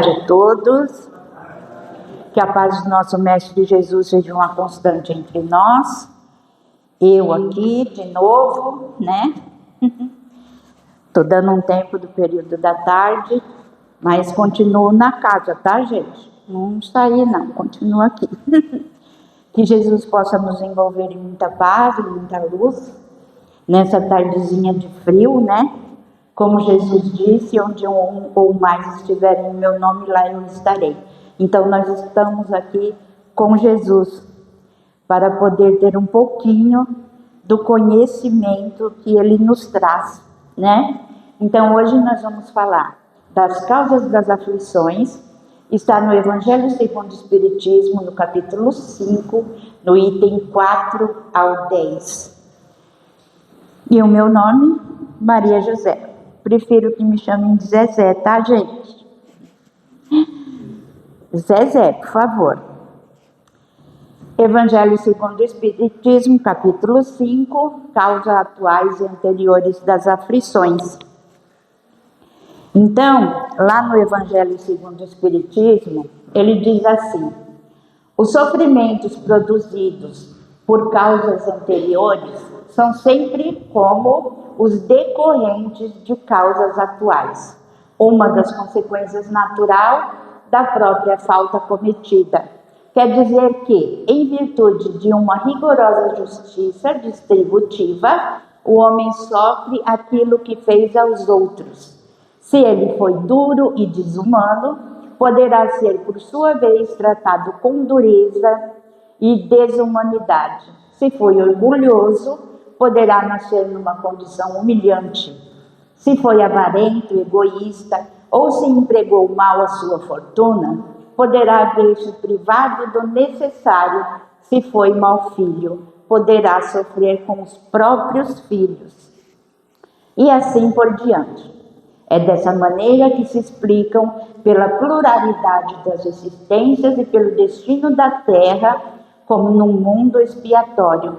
tarde a todos. Que a paz do nosso Mestre Jesus seja uma constante entre nós. Eu aqui de novo, né? Tô dando um tempo do período da tarde, mas continuo na casa, tá, gente? Não saí não, continuo aqui. Que Jesus possa nos envolver em muita paz, em muita luz, nessa tardezinha de frio, né? Como Jesus disse, onde um ou mais estiverem em meu nome, lá eu estarei. Então nós estamos aqui com Jesus, para poder ter um pouquinho do conhecimento que Ele nos traz, né? Então hoje nós vamos falar das causas das aflições. Está no Evangelho segundo o Espiritismo, no capítulo 5, no item 4 ao 10. E o meu nome, Maria José. Prefiro que me chamem de Zezé, tá, gente? Zezé, por favor. Evangelho segundo o Espiritismo, capítulo 5, causas atuais e anteriores das aflições. Então, lá no Evangelho segundo o Espiritismo, ele diz assim: os sofrimentos produzidos por causas anteriores são sempre como os decorrentes de causas atuais, uma das consequências natural da própria falta cometida. Quer dizer que, em virtude de uma rigorosa justiça distributiva, o homem sofre aquilo que fez aos outros. Se ele foi duro e desumano, poderá ser, por sua vez, tratado com dureza e desumanidade. Se foi orgulhoso, poderá nascer numa condição humilhante. Se foi avarento, egoísta, ou se empregou mal a sua fortuna, poderá ver-se privado do necessário. Se foi mau filho, poderá sofrer com os próprios filhos. E assim por diante. É dessa maneira que se explicam, pela pluralidade das existências e pelo destino da Terra, como num mundo expiatório,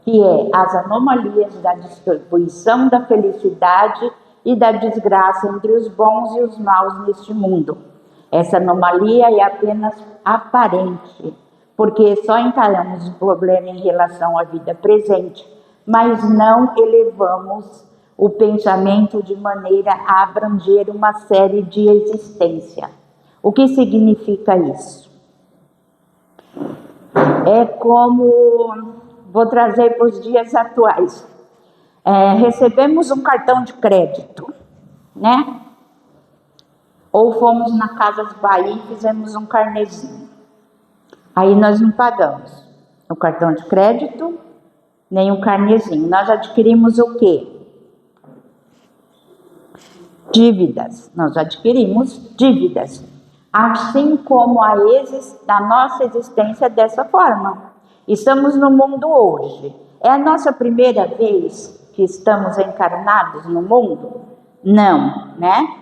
que é as anomalias da distribuição da felicidade e da desgraça entre os bons e os maus neste mundo. Essa anomalia é apenas aparente, porque só encaramos o problema em relação à vida presente, mas não elevamos o pensamento de maneira a abranger uma série de existência. O que significa isso? É como, vou trazer para os dias atuais, recebemos um cartão de crédito, né? Ou fomos na Casas Bahia e fizemos um carnezinho. Aí nós não pagamos o cartão de crédito, nem o carnezinho. Nós adquirimos o quê? Dívidas. Nós adquirimos dívidas. Assim como a nossa existência é dessa forma. Estamos no mundo hoje. É a nossa primeira vez que estamos encarnados no mundo? Não, né?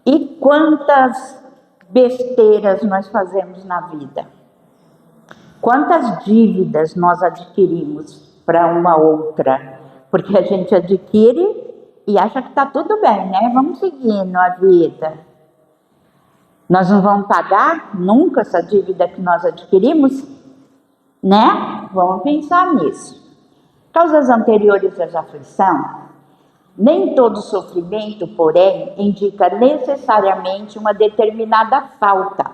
E quantas besteiras nós fazemos na vida? Quantas dívidas nós adquirimos para uma outra? Porque a gente adquire e acha que está tudo bem, né? Vamos seguindo a vida. Nós não vamos pagar nunca essa dívida que nós adquirimos, né? Vamos pensar nisso. Causas anteriores à aflição. Nem todo sofrimento, porém, indica necessariamente uma determinada falta.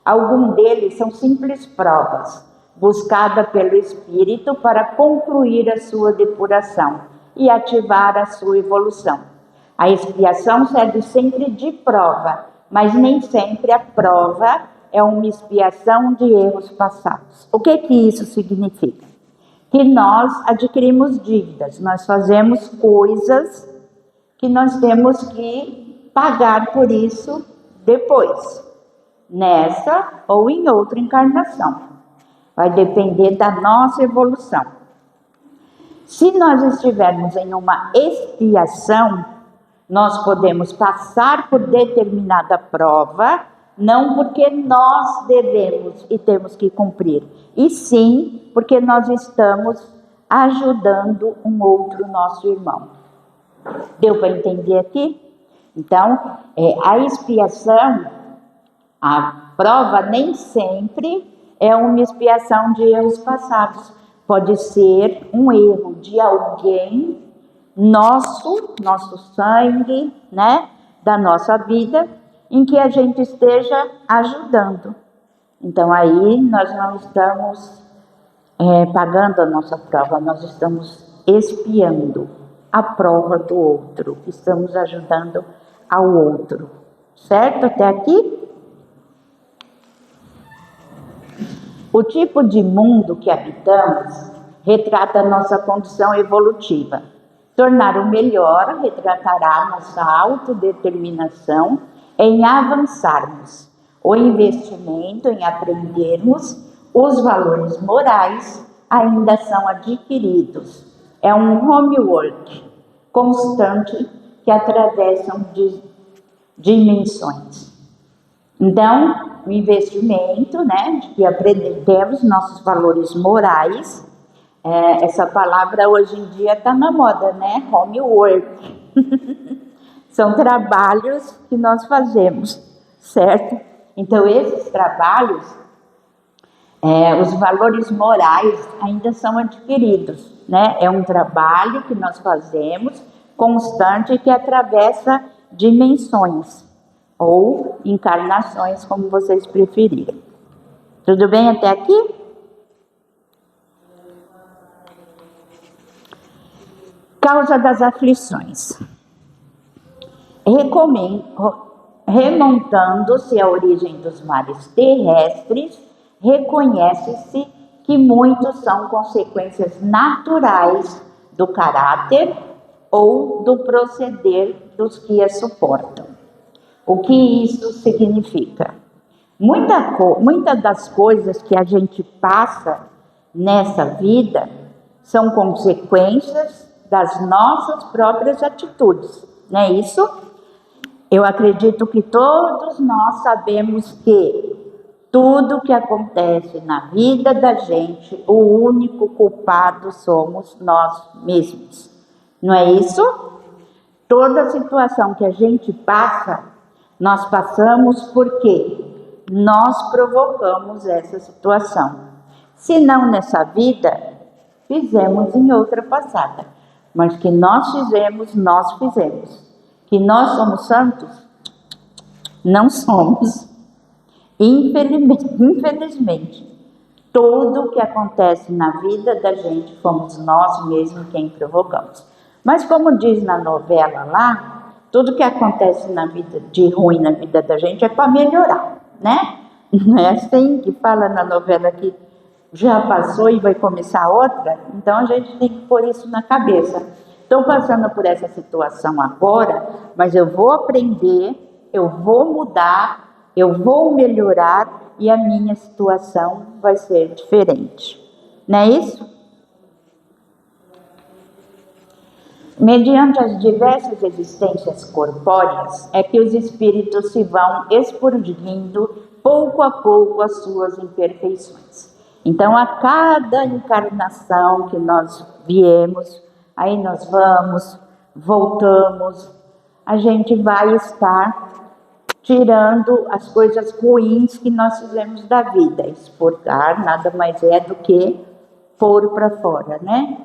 Alguns deles são simples provas, buscadas pelo espírito para concluir a sua depuração e ativar a sua evolução. A expiação serve sempre de prova, mas nem sempre a prova é uma expiação de erros passados. O que isso significa? Que nós adquirimos dívidas, nós fazemos coisas que nós temos que pagar por isso depois, nessa ou em outra encarnação. Vai depender da nossa evolução. Se nós estivermos em uma expiação, nós podemos passar por determinada prova, não porque nós devemos e temos que cumprir, e sim porque nós estamos ajudando um outro nosso irmão. Deu para entender aqui? Então, a expiação A prova nem sempre é uma expiação de erros passados. Pode ser um erro de alguém, nosso sangue, né? Da nossa vida, em que a gente esteja ajudando. Então aí nós não estamos pagando a nossa prova, nós estamos expiando a prova do outro, estamos ajudando ao outro. Certo até aqui? O tipo de mundo que habitamos retrata a nossa condição evolutiva. Tornar o melhor retratará nossa autodeterminação em avançarmos, o investimento em aprendermos os valores morais ainda são adquiridos. É um homework constante que atravessam dimensões. Então, o investimento, né, de que aprendemos nossos valores morais, essa palavra hoje em dia está na moda, né? Homework. São trabalhos que nós fazemos, certo? Então, esses trabalhos, os valores morais ainda são adquiridos, né? É um trabalho que nós fazemos constante que atravessa dimensões ou encarnações, como vocês preferirem. Tudo bem até aqui? Causa das aflições. Remontando-se à origem dos males terrestres, reconhece-se que muitos são consequências naturais do caráter ou do proceder dos que as suportam. O que isso significa? Muitas das coisas que a gente passa nessa vida são consequências das nossas próprias atitudes, não é isso? Eu acredito que todos nós sabemos que tudo que acontece na vida da gente, o único culpado somos nós mesmos, não é isso? Toda situação que a gente passa, nós passamos porque nós provocamos essa situação. Se não nessa vida, fizemos em outra passada. Mas que nós fizemos. Que nós somos santos? Não somos. Infelizmente, tudo que acontece na vida da gente, fomos nós mesmos quem provocamos. Mas como diz na novela lá, tudo que acontece na vida, de ruim na vida da gente é para melhorar, né? Não é assim que fala na novela que já passou e vai começar outra? Então a gente tem que pôr isso na cabeça. Estou passando por essa situação agora, mas eu vou aprender, eu vou mudar, eu vou melhorar e a minha situação vai ser diferente. Não é isso? Mediante as diversas existências corpóreas, é que os espíritos se vão expurgindo pouco a pouco as suas imperfeições. Então, a cada encarnação que nós viemos, aí nós vamos, voltamos, a gente vai estar tirando as coisas ruins que nós fizemos da vida. Expurgar nada mais é do que pôr para fora, né?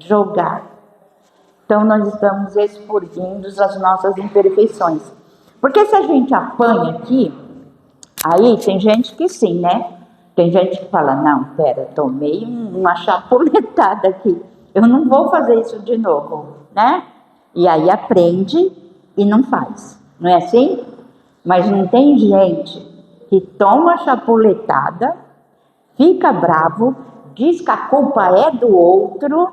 Jogar. Então, nós estamos expurgindo as nossas imperfeições. Porque se a gente apanha aqui, aí tem gente que sim, né? Tem gente que fala, não, pera, tomei uma chapuletada aqui. Eu não vou fazer isso de novo, né? E aí aprende e não faz. Não é assim? Mas não tem gente que toma chapuletada, fica bravo, diz que a culpa é do outro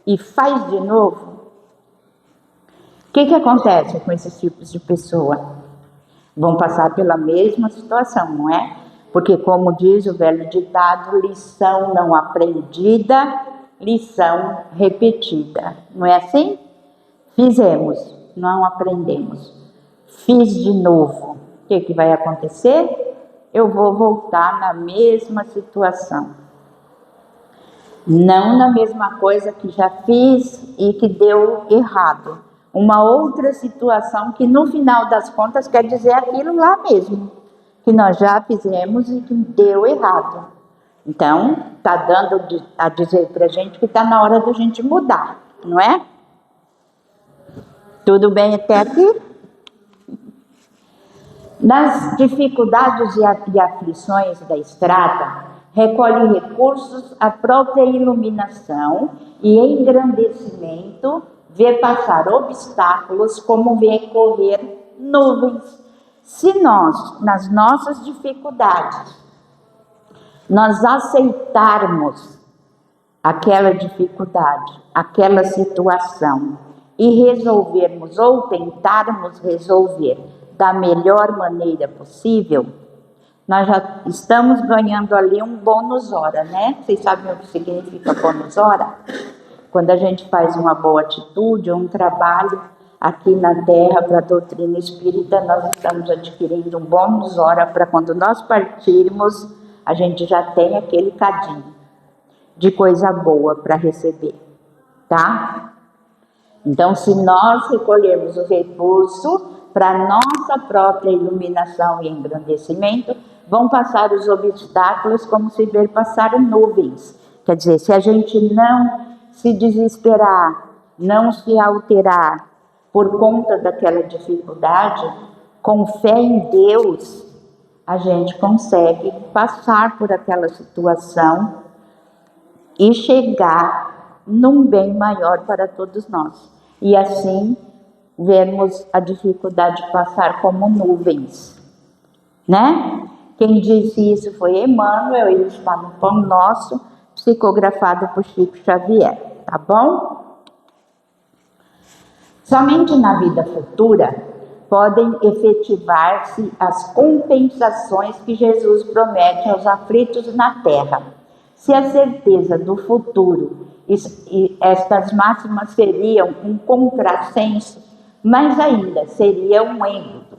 e faz de novo. O que acontece com esses tipos de pessoa? Vão passar pela mesma situação, não é? Porque, como diz o velho ditado, lição não aprendida, lição repetida. Não é assim? Fizemos, não aprendemos. Fiz de novo. O que vai acontecer? Eu vou voltar na mesma situação. Não na mesma coisa que já fiz e que deu errado. Uma outra situação que no final das contas quer dizer aquilo lá mesmo. que nós já fizemos e que deu errado. Então, está dando a dizer para a gente que está na hora da gente mudar, não é? Tudo bem até aqui? Nas dificuldades e aflições da estrada, recolhe recursos à própria iluminação e engrandecimento, vê passar obstáculos como vê correr nuvens. Se nós, nas nossas dificuldades, nós aceitarmos aquela dificuldade, aquela situação e resolvermos ou tentarmos resolver da melhor maneira possível, nós já estamos ganhando ali um bônus hora, né? Vocês sabem o que significa bônus hora? Quando a gente faz uma boa atitude, um trabalho aqui na Terra para a doutrina espírita, nós estamos adquirindo um bônus hora para quando nós partirmos, a gente já tem aquele cadinho de coisa boa para receber, tá? Então, se nós recolhermos o recurso para nossa própria iluminação e engrandecimento, vão passar os obstáculos como se ver passar nuvens. Quer dizer, se a gente não se desesperar, não se alterar por conta daquela dificuldade, com fé em Deus, a gente consegue passar por aquela situação e chegar num bem maior para todos nós. E assim, vemos a dificuldade passar como nuvens, né? Quem disse isso foi Emmanuel, ele está no Pão Nosso, psicografado por Chico Xavier, tá bom? Somente na vida futura podem efetivar-se as compensações que Jesus promete aos aflitos na terra. Se a certeza do futuro e estas máximas seriam um contrassenso, mas ainda seria um êxodo.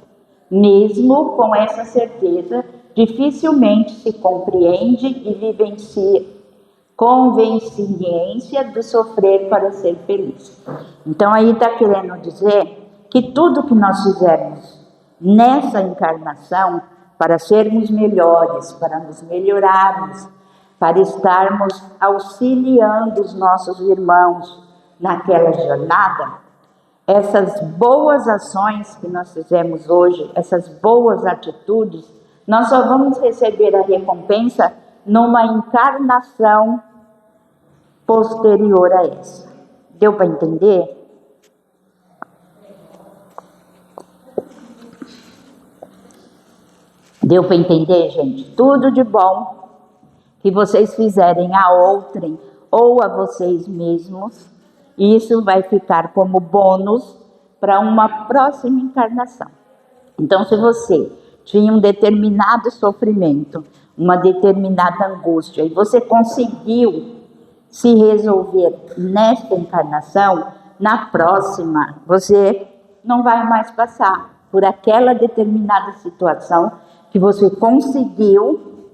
Mesmo com essa certeza, dificilmente se compreende e vivencia conveniência do sofrer para ser feliz. Então aí está querendo dizer que tudo que nós fizermos nessa encarnação para sermos melhores, para nos melhorarmos, para estarmos auxiliando os nossos irmãos naquela jornada, essas boas ações que nós fizemos hoje, essas boas atitudes, nós só vamos receber a recompensa numa encarnação posterior a essa. Deu para entender? Deu para entender, gente? Tudo de bom que vocês fizerem a outrem ou a vocês mesmos, isso vai ficar como bônus para uma próxima encarnação. Então, se você tinha um determinado sofrimento, uma determinada angústia, e você conseguiu se resolver nesta encarnação, na próxima você não vai mais passar por aquela determinada situação que você conseguiu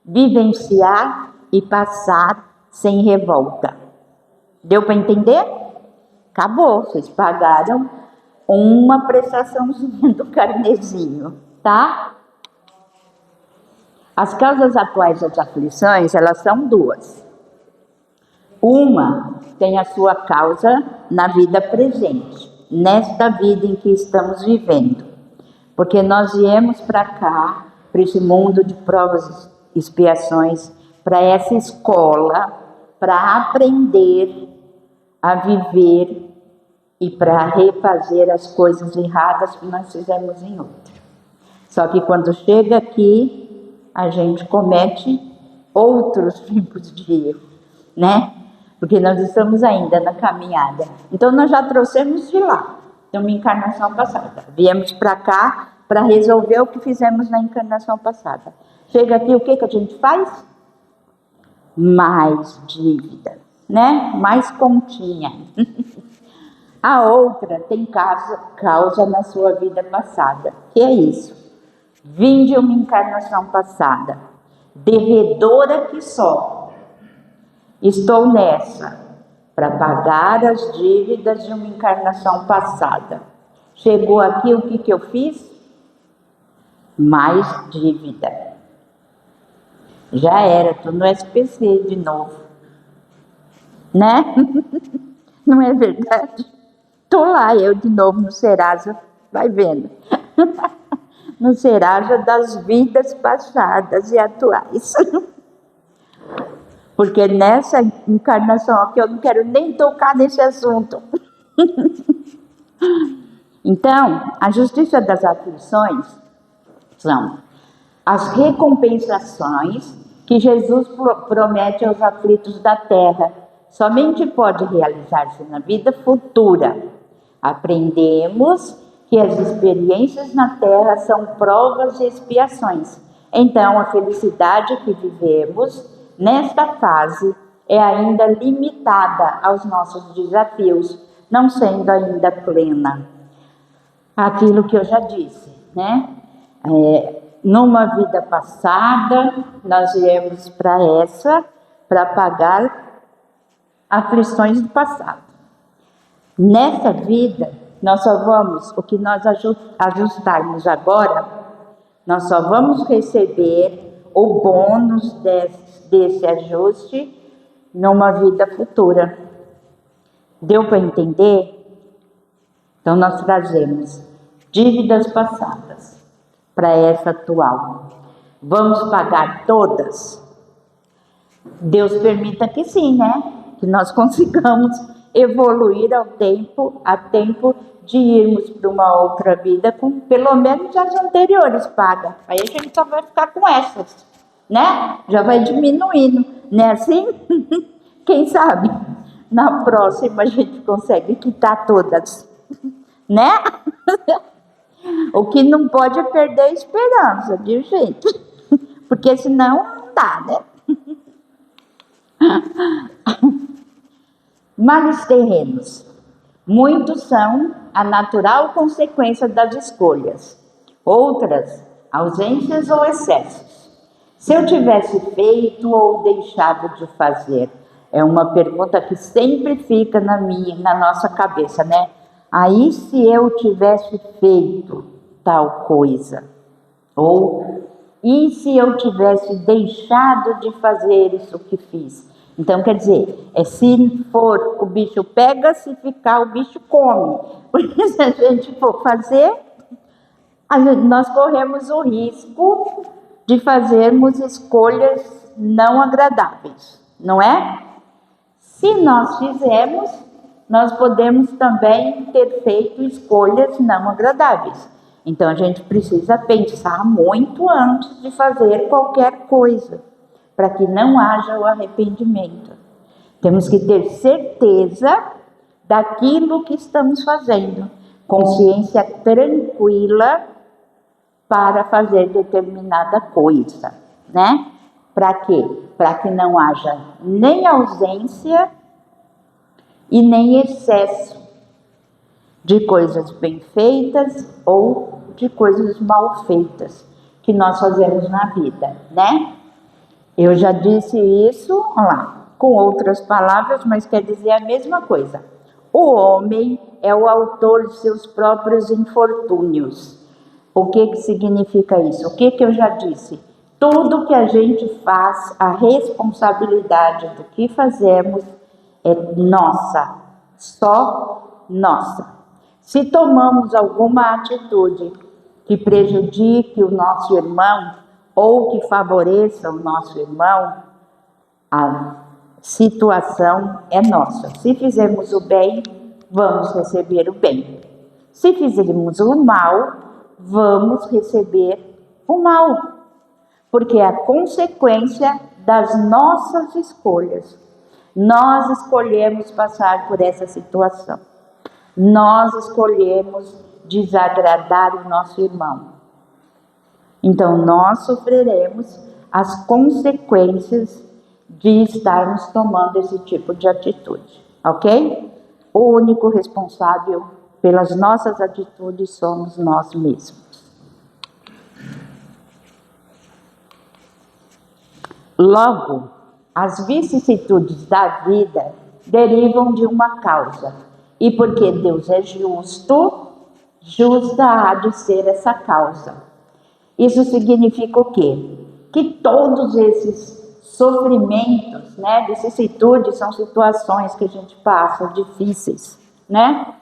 vivenciar e passar sem revolta. Deu para entender? Acabou, vocês pagaram uma prestaçãozinha do carnezinho, tá? As causas atuais das aflições, elas são duas. Uma tem a sua causa na vida presente, nesta vida em que estamos vivendo. Porque nós viemos para cá, para esse mundo de provas e expiações, para essa escola, para aprender a viver e para refazer as coisas erradas que nós fizemos em outra. Só que quando chega aqui, a gente comete outros tipos de erro, né? Porque nós estamos ainda na caminhada. Então nós já trouxemos de lá, de uma encarnação passada. Viemos para cá para resolver o que fizemos na encarnação passada. Chega aqui, o que a gente faz? Mais dívida, né? Mais continha. A outra tem causa na sua vida passada. Que é isso? Vim de uma encarnação passada, devedora que só. Estou nessa para pagar as dívidas de uma encarnação passada. Chegou aqui, o que eu fiz? mais dívida. Já era, tô no SPC de novo, né? Não é verdade? Tô lá, eu de novo no Serasa, vai vendo. No Serasa das vidas passadas e atuais. Porque nessa encarnação aqui eu não quero nem tocar nesse assunto. Então, a justiça das aflições são as recompensações que Jesus promete aos aflitos da terra. Somente pode realizar-se na vida futura. Aprendemos que as experiências na terra são provas e expiações. Então, a felicidade que vivemos nesta fase é ainda limitada aos nossos desafios, não sendo ainda plena. Aquilo que eu já disse, né? Numa vida passada, nós viemos para pagar aflições do passado. Nessa vida, nós só vamos, o que nós ajustarmos agora, nós só vamos receber o bônus desse ajuste numa vida futura. Deu para entender? Então, nós trazemos dívidas passadas para essa atual. Vamos pagar todas? Deus permita que sim, né? Que nós consigamos evoluir a tempo de irmos para uma outra vida com pelo menos as anteriores pagas. Aí a gente só vai ficar com essas, né? Já vai diminuindo, não é assim? Quem sabe na próxima a gente consegue quitar todas, né? O que não pode é perder a esperança, de jeito, porque senão não dá, né? Males terrenos. Muitos são a natural consequência das escolhas, outras, ausências ou excessos. Se eu tivesse feito ou deixado de fazer, é uma pergunta que sempre fica na nossa cabeça, né? Aí se eu tivesse feito tal coisa, ou e se eu tivesse deixado de fazer isso que fiz? Então, quer dizer, se for o bicho pega, se ficar o bicho come. Porque se a gente for fazer, nós corremos o risco de fazermos escolhas não agradáveis, não é? Se nós fizermos, nós podemos também ter feito escolhas não agradáveis. Então, a gente precisa pensar muito antes de fazer qualquer coisa, para que não haja o arrependimento. Temos que ter certeza daquilo que estamos fazendo, consciência tranquila para fazer determinada coisa, né? Para quê? Para que não haja nem ausência e nem excesso de coisas bem feitas ou de coisas mal feitas que nós fazemos na vida, né? Eu já disse isso, olha lá, com outras palavras, mas quer dizer a mesma coisa. O homem é o autor de seus próprios infortúnios. O que significa isso? O que eu já disse? Tudo que a gente faz, a responsabilidade do que fazemos é nossa, só nossa. Se tomamos alguma atitude que prejudique o nosso irmão, ou que favoreça o nosso irmão, a situação é nossa. Se fizermos o bem, vamos receber o bem. Se fizermos o mal, vamos receber o mal. Porque é a consequência das nossas escolhas. Nós escolhemos passar por essa situação. Nós escolhemos desagradar o nosso irmão. Então, nós sofreremos as consequências de estarmos tomando esse tipo de atitude, ok? O único responsável pelas nossas atitudes somos nós mesmos. Logo, as vicissitudes da vida derivam de uma causa, e porque Deus é justo, justa há de ser essa causa. Isso significa o quê? Que todos esses sofrimentos, né, vicissitudes, são situações que a gente passa difíceis, né?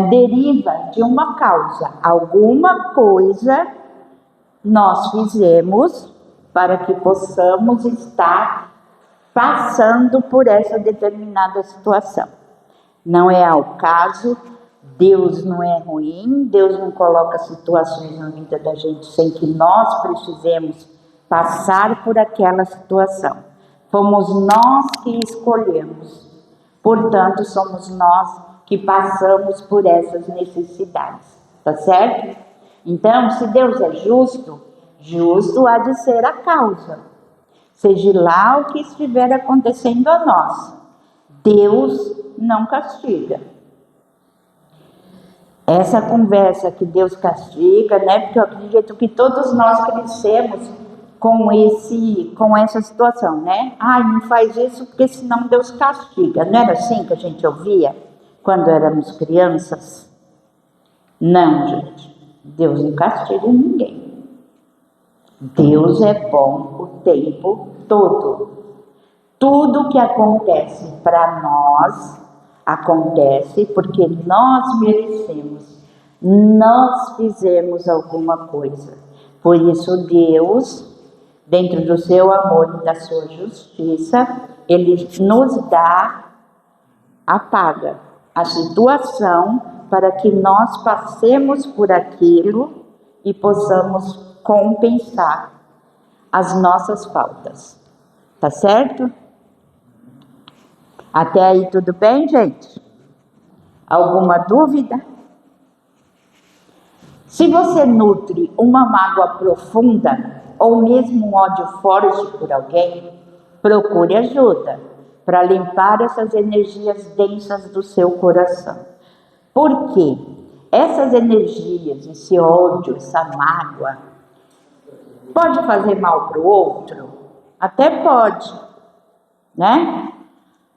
Deriva de uma causa. Alguma coisa nós fizemos para que possamos estar passando por essa determinada situação. Não é ao caso, Deus não é ruim, Deus não coloca situações na vida da gente sem que nós precisemos passar por aquela situação. Fomos nós que escolhemos, portanto, somos nós que passamos por essas necessidades, tá certo? Então, se Deus é justo, justo há de ser a causa, seja lá o que estiver acontecendo a nós. Deus não castiga. Essa conversa que Deus castiga, né? Porque eu acredito que todos nós crescemos com essa situação, né? Não faz isso porque senão Deus castiga. Não era assim que a gente ouvia quando éramos crianças? Não, gente. Deus não castiga ninguém. Deus é bom o tempo todo. Tudo que acontece para nós, acontece porque nós merecemos. Nós fizemos alguma coisa. Por isso Deus, dentro do seu amor e da sua justiça, Ele nos dá a paga, a situação, para que nós passemos por aquilo e possamos compensar as nossas faltas. Tá certo? Até aí tudo bem, gente? Alguma dúvida? Se você nutre uma mágoa profunda ou mesmo um ódio forte por alguém, procure ajuda para limpar essas energias densas do seu coração. Por quê? Essas energias, esse ódio, essa mágoa, pode fazer mal para o outro? Até pode, né?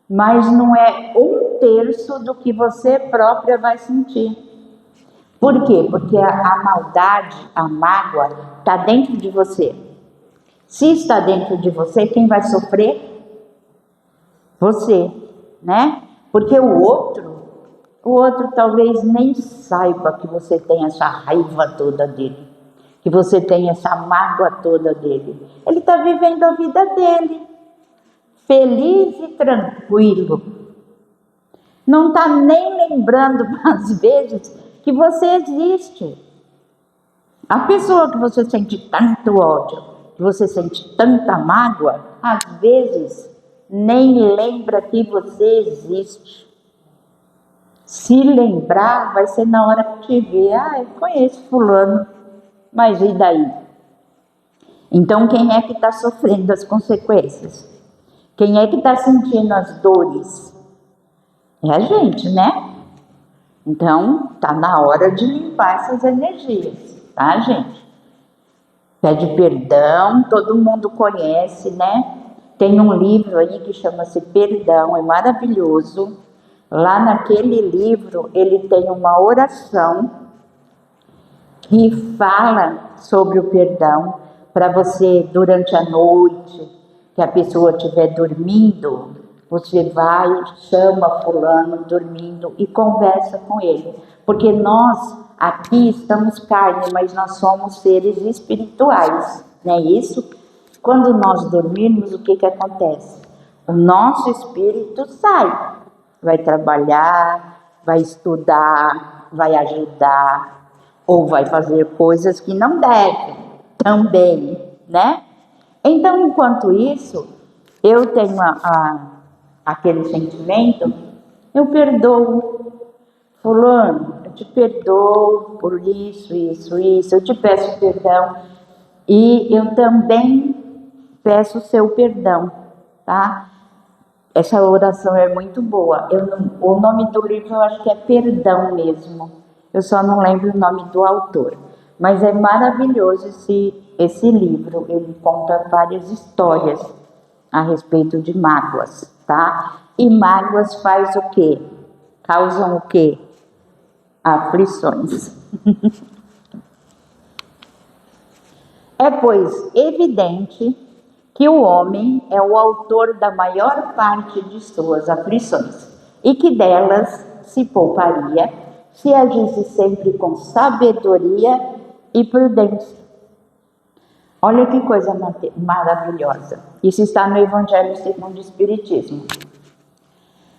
Mas não é 1/3 do que você própria vai sentir. Por quê? Porque a maldade, a mágoa, está dentro de você. Se está dentro de você, quem vai sofrer? Você, né? Porque o outro talvez nem saiba que você tem essa raiva toda dele, que você tem essa mágoa toda dele. Ele está vivendo a vida dele, feliz e tranquilo. Não está nem lembrando, às vezes, que você existe. A pessoa que você sente tanto ódio, que você sente tanta mágoa, às vezes nem lembra que você existe. Se lembrar, vai ser na hora que te ver. Eu conheço fulano, mas e daí? Então, quem é que está sofrendo as consequências? Quem é que está sentindo as dores? É a gente, né? Então, tá na hora de limpar essas energias, tá, gente? Pede perdão, todo mundo conhece, né? Tem um livro aí que chama-se Perdão, é maravilhoso. Lá naquele livro, ele tem uma oração que fala sobre o perdão para você, durante a noite, que a pessoa estiver dormindo, você vai, chama fulano dormindo e conversa com ele. Porque nós aqui estamos carne, mas nós somos seres espirituais, não é isso? Quando nós dormirmos, o que acontece? O nosso espírito sai, vai trabalhar, vai estudar, vai ajudar, ou vai fazer coisas que não deve também, né? Então, enquanto isso, eu tenho aquele sentimento, eu perdoo fulano, eu te perdoo por isso, eu te peço perdão e eu também peço o seu perdão, tá? Essa oração é muito boa. O nome do livro eu acho que é Perdão mesmo, eu só não lembro o nome do autor, mas é maravilhoso esse livro, ele conta várias histórias a respeito de mágoas, tá? E mágoas faz o quê? Causam o quê? Aflições. É, pois, evidente que o homem é o autor da maior parte de suas aflições e que delas se pouparia se agisse sempre com sabedoria e prudência. Olha que coisa maravilhosa. Isso está no Evangelho segundo o Espiritismo.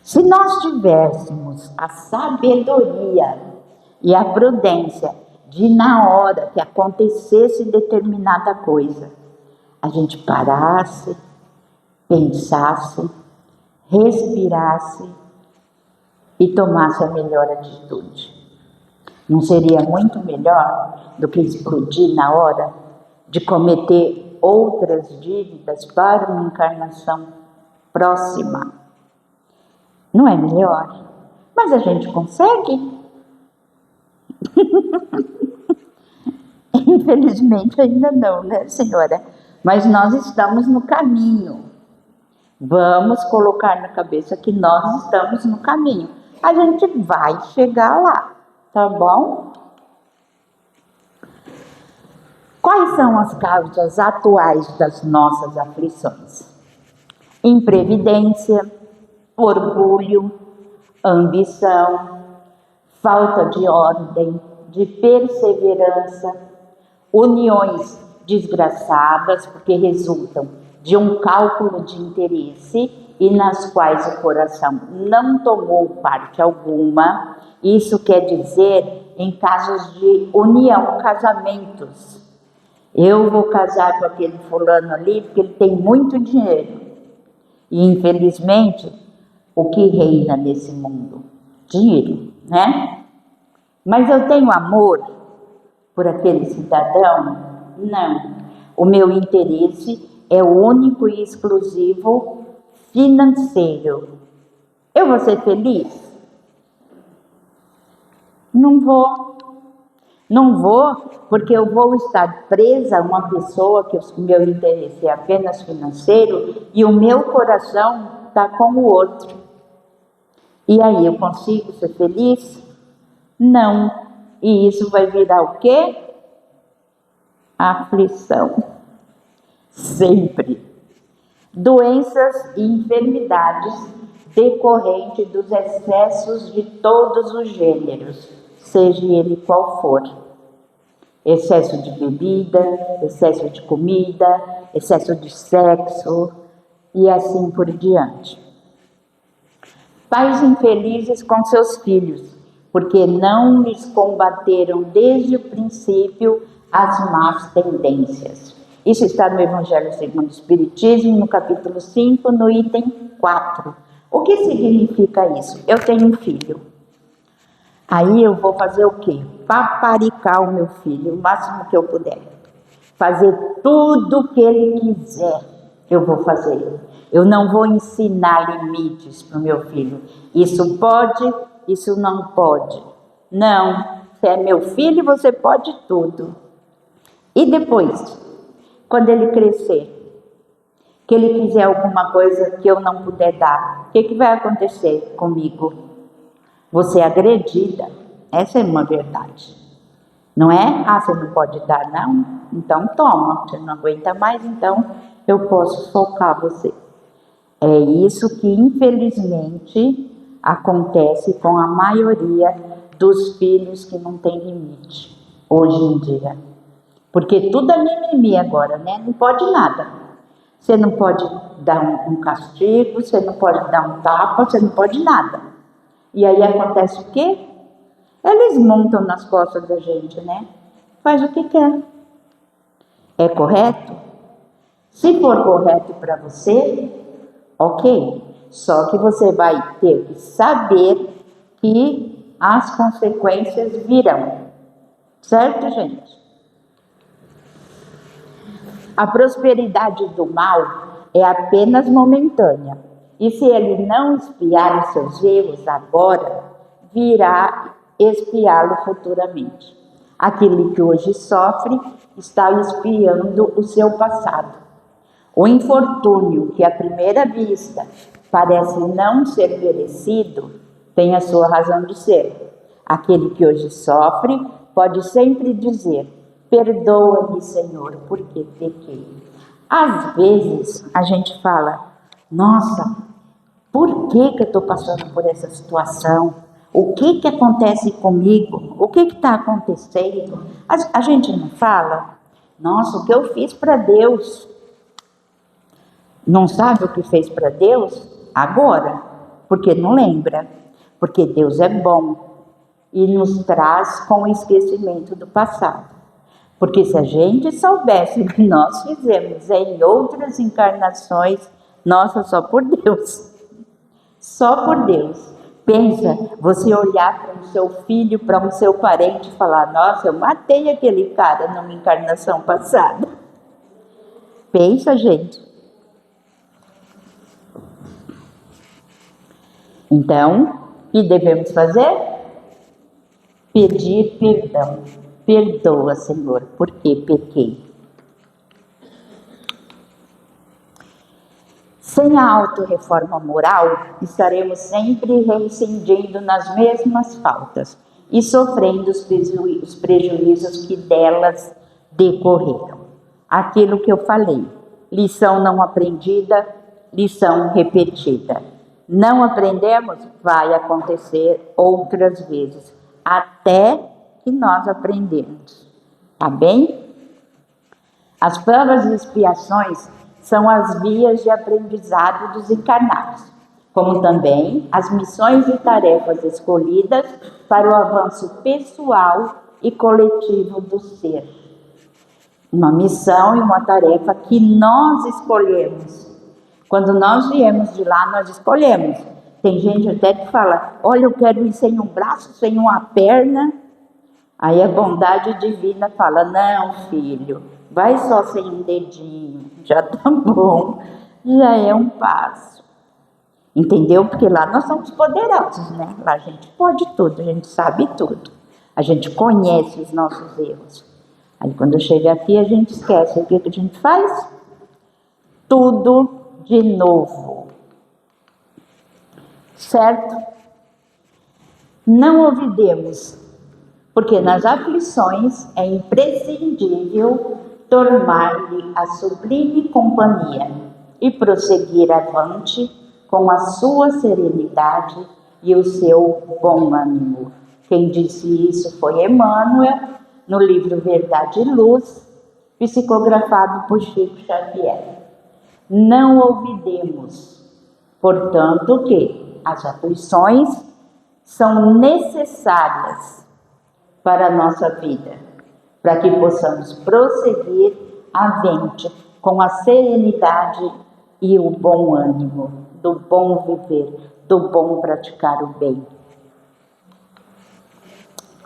Se nós tivéssemos a sabedoria e a prudência de, na hora que acontecesse determinada coisa, a gente parasse, pensasse, respirasse e tomasse a melhor atitude. Não seria muito melhor do que explodir na hora de cometer outras dívidas para uma encarnação próxima? Não é melhor? Mas a gente consegue? Infelizmente ainda não, né, senhora? Mas nós estamos no caminho. Vamos colocar na cabeça que nós estamos no caminho. A gente vai chegar lá, tá bom? Quais são as causas atuais das nossas aflições? Imprevidência, orgulho, ambição, falta de ordem, de perseverança, uniões desgraçadas porque resultam de um cálculo de interesse e nas quais o coração não tomou parte alguma. Isso quer dizer em casos de união, casamentos. Eu vou casar com aquele fulano ali porque ele tem muito dinheiro. E infelizmente, o que reina nesse mundo? Dinheiro, né? Mas eu tenho amor por aquele cidadão? Não. O meu interesse é único e exclusivo financeiro. Eu vou ser feliz? Não vou. Não vou, porque eu vou estar presa a uma pessoa que o meu interesse é apenas financeiro e o meu coração está com o outro. E aí eu consigo ser feliz? Não. E isso vai virar o quê? Aflição. Sempre. Doenças e enfermidades decorrentes dos excessos de todos os gêneros, seja ele qual for. Excesso de bebida, excesso de comida, excesso de sexo e assim por diante. Pais infelizes com seus filhos, porque não lhes combateram desde o princípio as más tendências. Isso está no Evangelho segundo o Espiritismo, no capítulo 5, no item 4. O que significa isso? Eu tenho um filho. Aí eu vou fazer o quê? Paparicar o meu filho o máximo que eu puder. Fazer tudo o que ele quiser, eu vou fazer. Eu não vou ensinar limites para o meu filho. Isso pode, isso não pode. Não, você é meu filho, você pode tudo. E depois, quando ele crescer, que ele quiser alguma coisa que eu não puder dar, o que vai acontecer comigo? Você é agredida. Essa é uma verdade. Não é? Ah, você não pode dar, não? Então toma. Você não aguenta mais, então eu posso socar você. É isso que, infelizmente, acontece com a maioria dos filhos que não tem limite, hoje em dia. Porque tudo é mimimi agora, né? Não pode nada. Você não pode dar um castigo, você não pode dar um tapa, você não pode nada. E aí acontece o quê? Eles montam nas costas da gente, né? Faz o que quer. É correto? Se for correto para você, ok. Só que você vai ter que saber que as consequências virão. Certo, gente? A prosperidade do mal é apenas momentânea. E se ele não expiar os seus erros agora, virá expiá-lo futuramente. Aquele que hoje sofre está expiando o seu passado. O infortúnio que à primeira vista parece não ser merecido tem a sua razão de ser. Aquele que hoje sofre pode sempre dizer: Perdoa-me, Senhor, porque pequei. Às vezes a gente fala, nossa, por que eu estou passando por essa situação? O que acontece comigo? O que está acontecendo? A gente não fala, nossa, o que eu fiz para Deus? Não sabe o que fez para Deus? Agora, porque não lembra. Porque Deus é bom e nos traz com o esquecimento do passado. Porque se a gente soubesse o que nós fizemos em outras encarnações, nossa, só por Deus. Só por Deus. Pensa, você olhar para o seu filho, para o seu parente e falar, nossa, eu matei aquele cara numa encarnação passada. Pensa, gente. Então, o que devemos fazer? Pedir perdão. Perdoa, Senhor, porque pequei. Sem a autorreforma moral, estaremos sempre reincidindo nas mesmas faltas e sofrendo os prejuízos que delas decorreram. Aquilo que eu falei, lição não aprendida, lição repetida. Não aprendemos, vai acontecer outras vezes, até que nós aprendemos, tá bem? As provas e expiações são as vias de aprendizado dos encarnados, como também as missões e tarefas escolhidas para o avanço pessoal e coletivo do ser. Uma missão e uma tarefa que nós escolhemos. Quando nós viemos de lá, nós escolhemos. Tem gente até que fala, olha, eu quero ir sem um braço, sem uma perna. Aí a bondade divina fala, não, filho, vai só sem um dedinho, já tá bom, já é um passo. Entendeu? Porque lá nós somos poderosos, né? Lá a gente pode tudo, a gente sabe tudo. A gente conhece os nossos erros. Aí quando chega aqui a gente esquece. O que a gente faz? Tudo de novo. Certo? Não olvidemos, porque nas aflições é imprescindível tornar-lhe a sublime companhia e prosseguir avante com a sua serenidade e o seu bom ânimo. Quem disse isso foi Emmanuel, no livro Verdade e Luz, psicografado por Chico Xavier. Não olvidemos, portanto, que as aflições são necessárias para a nossa vida, para que possamos prosseguir avante com a serenidade e o bom ânimo, do bom viver, do bom praticar o bem.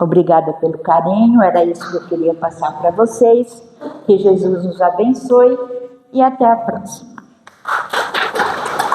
Obrigada pelo carinho, era isso que eu queria passar para vocês. Que Jesus nos abençoe e até a próxima.